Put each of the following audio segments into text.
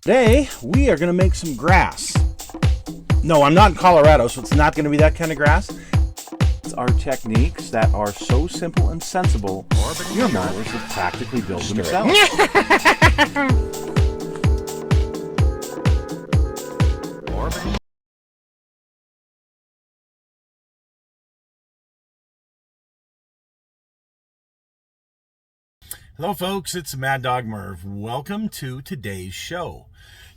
Today, we are going to make some grass. No, I'm not in Colorado, so it's not going to be that kind of grass. It's our techniques that are so simple and sensible, your mowers have practically built themselves. Hello folks, it's Mad Dog Merv. Welcome to today's show.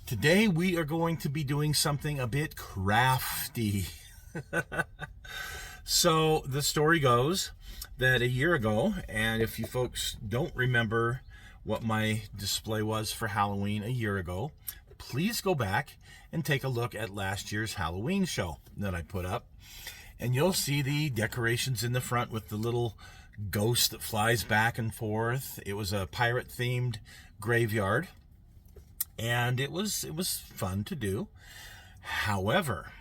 Today we are going to be doing something a bit crafty. So the story goes that a year ago, and if you folks don't remember what my display was for Halloween a year ago, please go back and take a look at last year's Halloween show that I put up. And you'll see the decorations in the front with the little ghost that flies back and forth. It was a pirate themed graveyard, and it was fun to do. However,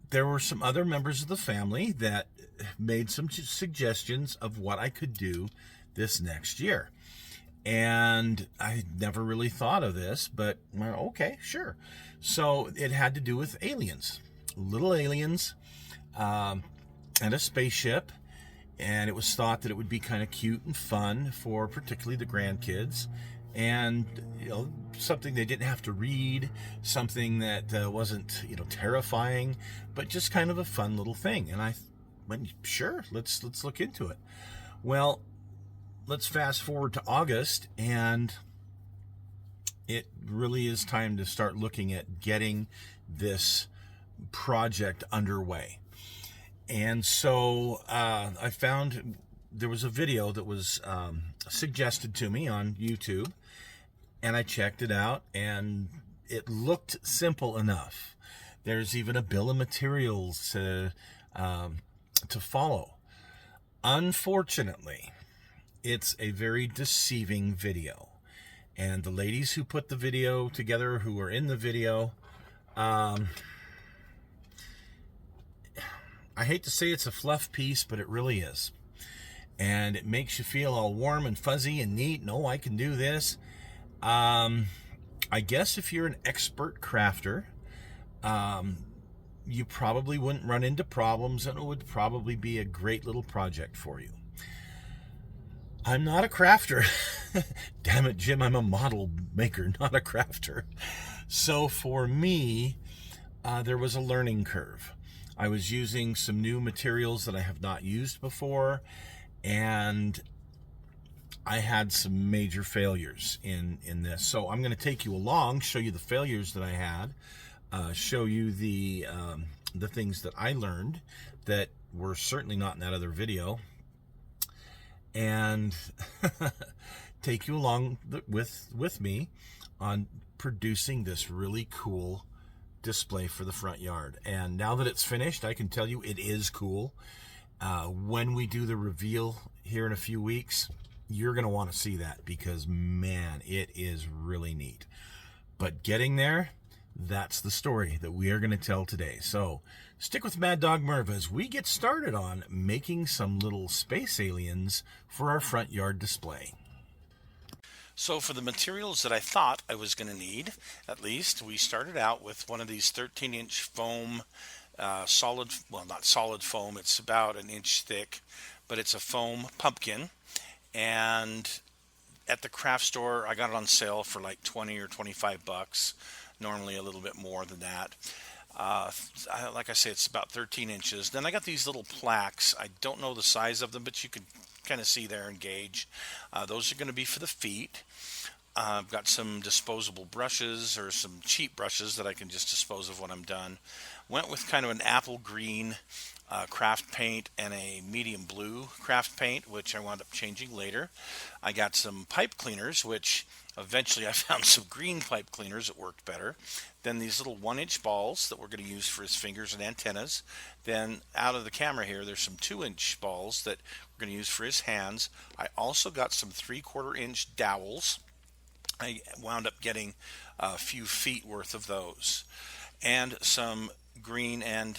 there were some other members of the family that made some suggestions of what I could do this next year. And I never really thought of this, but well, okay, sure. So it had to do with aliens, little aliens, and a spaceship, and it was thought that it would be kind of cute and fun for particularly the grandkids, and something they didn't have to read, something that wasn't terrifying, but just kind of a fun little thing. And I went, sure, let's look into it. Well, let's fast forward to August, and it really is time to start looking at getting this project underway. And so I found there was a video that was suggested to me on YouTube, and I checked it out, and it looked simple enough. There's even a bill of materials to follow. Unfortunately, it's a very deceiving video, and the ladies who put the video together, who are in the video, I hate to say it's a fluff piece, but it really is. And it makes you feel all warm and fuzzy and neat. No, I can do this. I guess if you're an expert crafter, you probably wouldn't run into problems, and it would probably be a great little project for you. I'm not a crafter. Damn it, Jim, I'm a model maker, not a crafter. So for me, there was a learning curve. I was using some new materials that I have not used before, and I had some major failures in this. So I'm going to take you along, show you the failures that I had, show you the things that I learned that were certainly not in that other video, and take you along with me on producing this really cool display for the front yard. And now that it's finished, I can tell you it is cool. When we do the reveal here in a few weeks, you're going to want to see that, because man, it is really neat. But getting there, that's the story that we are going to tell today. So stick with Mad Dog Merv as we get started on making some little space aliens for our front yard display. So for the materials that I thought I was going to need, at least, we started out with one of these 13-inch foam, solid, well, not solid foam, it's about an inch thick, but it's a foam pumpkin. And at the craft store, I got it on sale for like 20 or 25 bucks, normally a little bit more than that. Like I say, it's about 13 inches. Then I got these little plaques. I don't know the size of them, but you can kind of see there and gauge. Those are going to be for the feet. I've got some disposable brushes, or some cheap brushes that I can just dispose of when I'm done. Went with kind of an apple green craft paint and a medium blue craft paint, which I wound up changing later. I got some pipe cleaners, which eventually I found some green pipe cleaners that worked better. Then these little 1-inch balls that we're going to use for his fingers and antennas. Then out of the camera here, there's some 2-inch balls that we're going to use for his hands. I also got some 3/4-inch dowels. I wound up getting a few feet worth of those. And some green and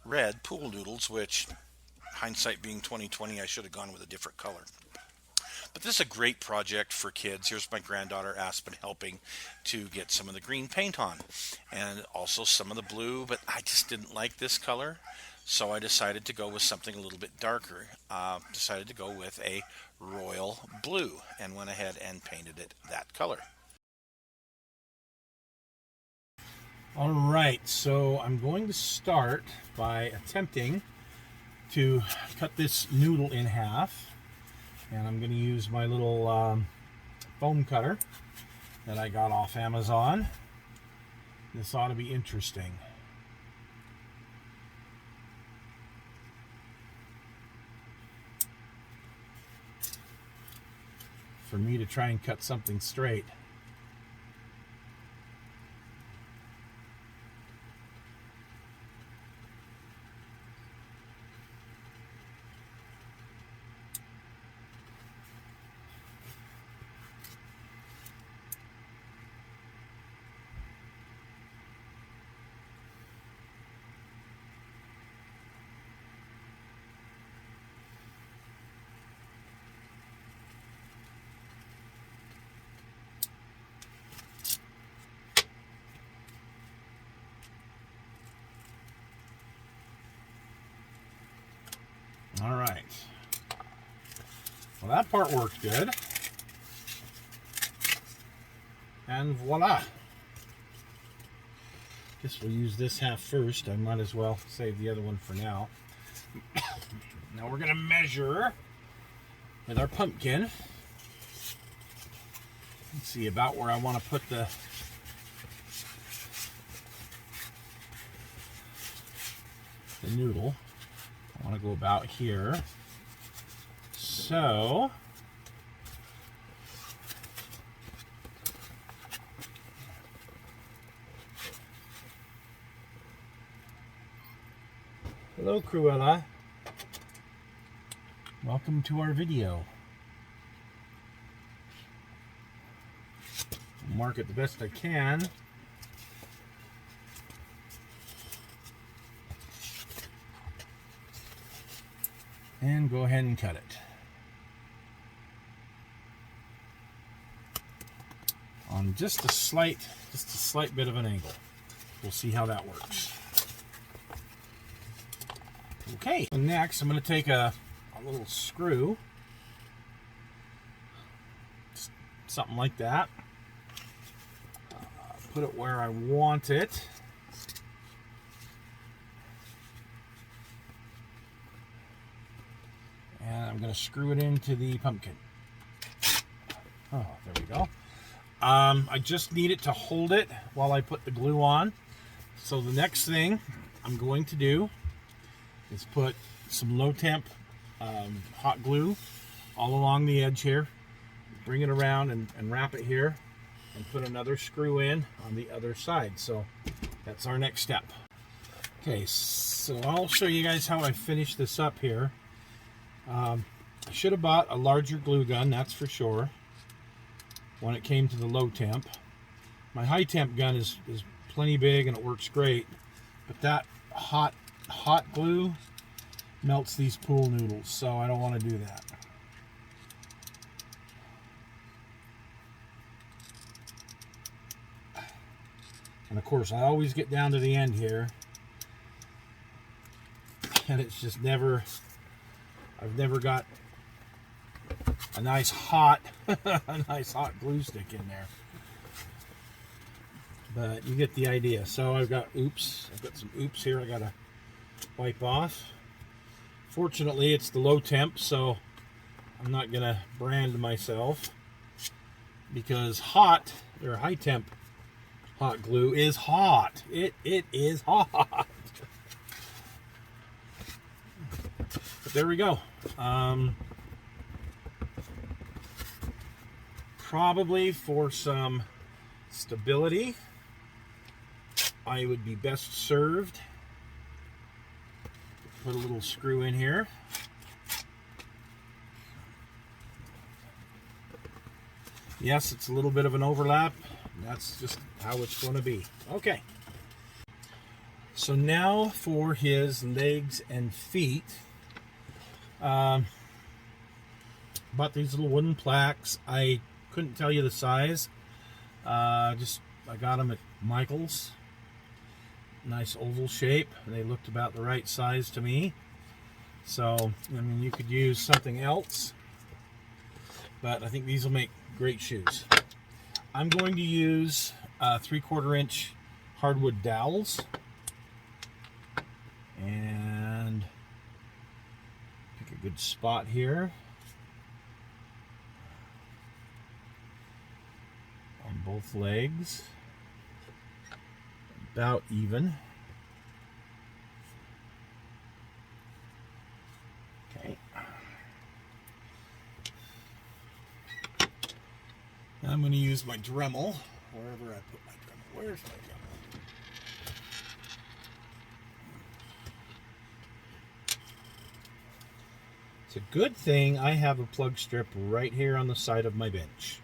red pool noodles, which, hindsight being 20/20, I should have gone with a different color. But this is a great project for kids. Here's my granddaughter Aspen helping to get some of the green paint on, and also some of the blue, but I just didn't like this color. So I decided to go with something a little bit darker. Decided to go with a royal blue and went ahead and painted it that color. All right, so I'm going to start by attempting to cut this noodle in half, and I'm going to use my little foam cutter that I got off Amazon. This ought to be interesting. For me to try and cut something straight. All right. Well, that part worked good. And voila. Guess we'll use this half first. I might as well save the other one for now. Now we're going to measure with our pumpkin. Let's see about where I want to put the noodle. I want to go about here. So hello, Cruella. Welcome to our video. I'll mark it the best I can. And go ahead and cut it. On just a slight bit of an angle. We'll see how that works. Okay, so next I'm going to take a little screw, just something like that. Put it where I want it. And I'm going to screw it into the pumpkin. Oh, there we go. I just need it to hold it while I put the glue on. So the next thing I'm going to do is put some low temp hot glue all along the edge here. Bring it around and wrap it here and put another screw in on the other side. So that's our next step. Okay, so I'll show you guys how I finish this up here. I should have bought a larger glue gun, that's for sure, when it came to the low temp. My high temp gun is plenty big and it works great, but that hot glue melts these pool noodles, so I don't want to do that. And of course, I always get down to the end here, and it's just never, I've never got a nice hot glue stick in there. But you get the idea. So I've got some oops here I gotta wipe off. Fortunately, it's the low temp, so I'm not gonna brand myself, because hot or high temp hot glue is hot. It is hot. But there we go. Probably for some stability, I would be best served. Put a little screw in here. Yes, it's a little bit of an overlap. That's just how it's going to be. Okay. So now for his legs and feet. Bought these little wooden plaques. I couldn't tell you the size. I got them at Michael's. Nice oval shape. They looked about the right size to me. So, I mean, you could use something else, but I think these will make great shoes. I'm going to use 3/4 inch hardwood dowels, and pick a good spot here on both legs, about even. Okay. Now I'm going to use my Dremel, wherever I put my Dremel. Where's my Dremel? It's a good thing I have a plug strip right here on the side of my bench.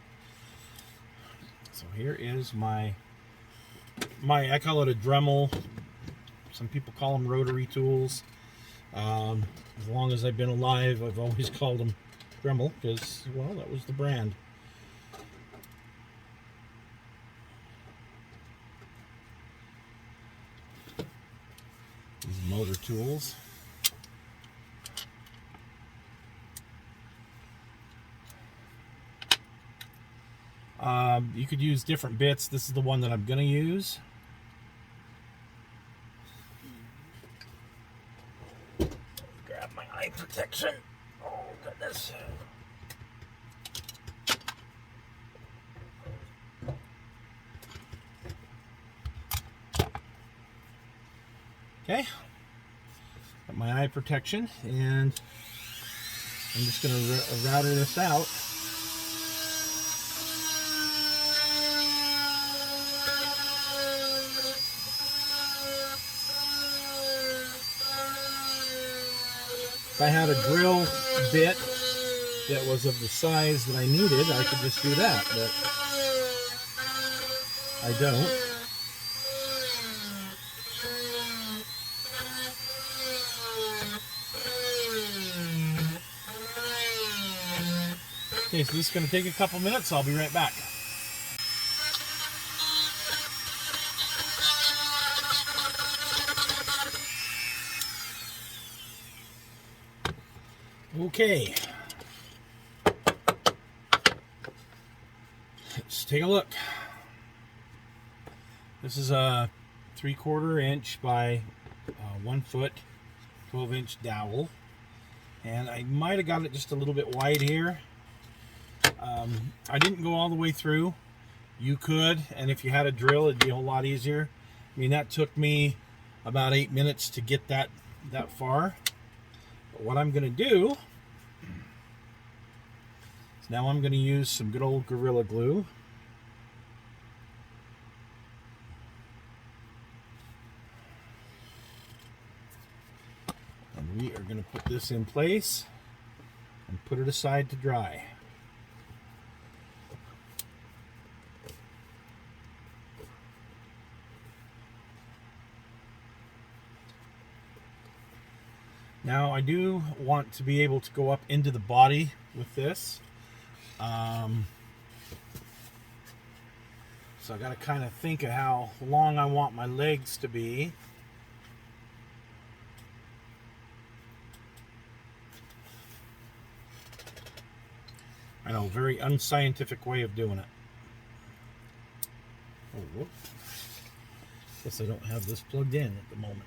So here is my I call it a Dremel. Some people call them rotary tools. As long as I've been alive, I've always called them Dremel because, well, that was the brand. These motor tools. You could use different bits. This is the one that I'm going to use. Grab my eye protection. Oh, goodness. Okay. Got my eye protection, and I'm just going to router this out. If I had a drill bit that was of the size that I needed, I could just do that, but I don't. Okay, so this is going to take a couple minutes. I'll be right back. Okay, let's take a look. This is a 3/4 inch by 1 foot, 12-inch dowel, and I might have got it just a little bit wide here. I didn't go all the way through. You could, and if you had a drill, it'd be a whole lot easier. I mean, that took me about 8 minutes to get that far. But what I'm going to do is now I'm going to use some good old Gorilla Glue. And we are going to put this in place and put it aside to dry. Now I do want to be able to go up into the body with this. So I got to kind of think of how long I want my legs to be. I know, very unscientific way of doing it. Oh, whoop. Guess I don't have this plugged in at the moment.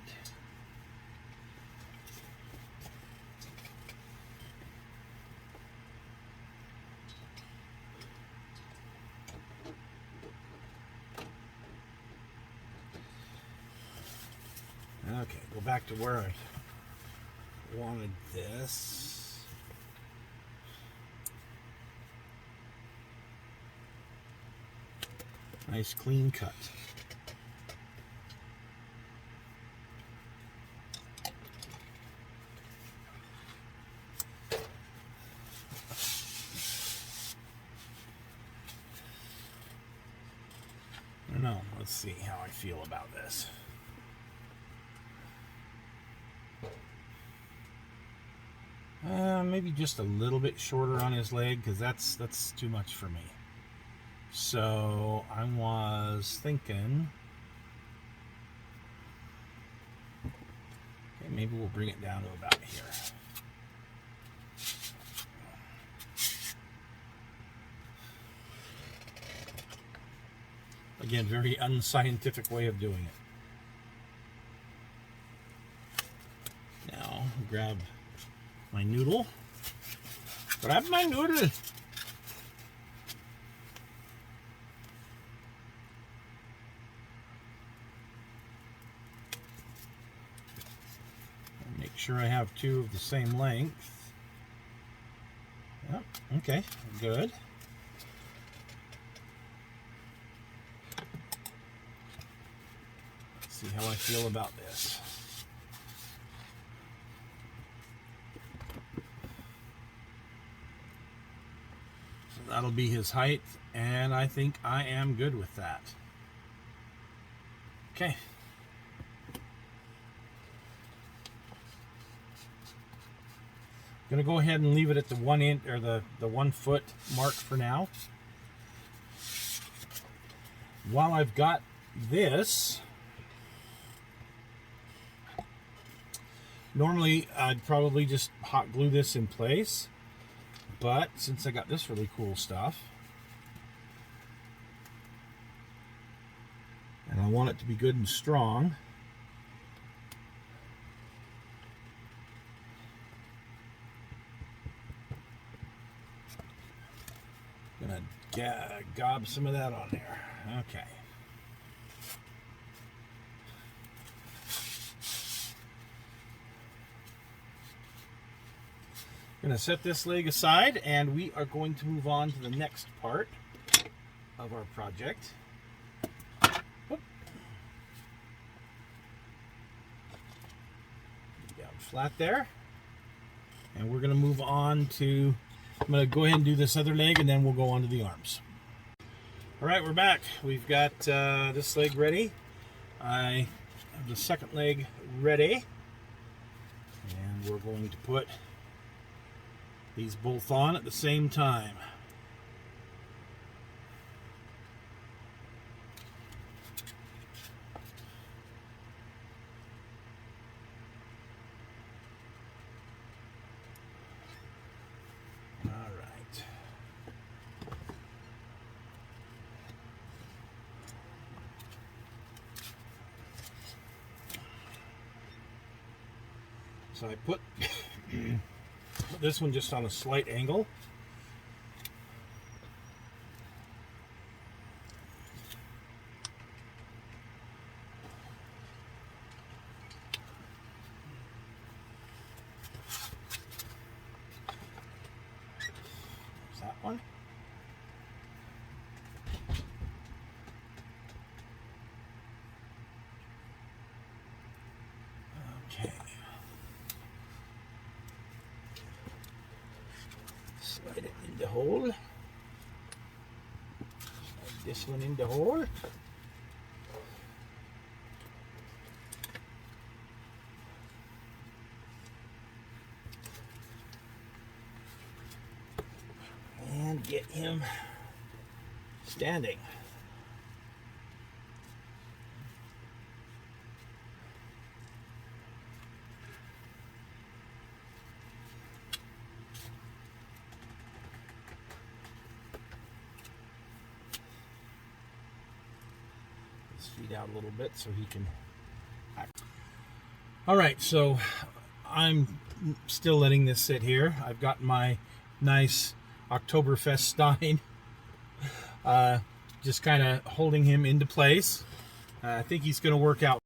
Okay, go back to where I wanted this. Nice clean cut. I don't know. Let's see how I feel about this. maybe just a little bit shorter on his leg, because that's too much for me. So I was thinking, okay, maybe we'll bring it down to about here. Again, very unscientific way of doing it. Now, grab my noodle. Grab my noodle. Make sure I have two of the same length. Yep, okay, good. Let's see how I feel about this. So that'll be his height, and I think I am good with that. Okay. Gonna go ahead and leave it at the 1 inch or the 1 foot mark for now. While I've got this, normally I'd probably just hot glue this in place, but since I got this really cool stuff, and I want it to be good and strong, gonna gob some of that on there. Okay. Gonna set this leg aside, and we are going to move on to the next part of our project. Whoop. Down flat there. And we're gonna move on to, I'm going to go ahead and do this other leg, and then we'll go on to the arms. All right, we're back. We've got this leg ready. I have the second leg ready. And we're going to put these both on at the same time. So I put this one just on a slight angle. There's that one. Okay. Slide it in the hole. Slide this one in the hole. And get him standing. Feet out a little bit so he can act. All right, so I'm still letting this sit here. I've got my nice Oktoberfest Stein, just kind of holding him into place. I think he's going to work out.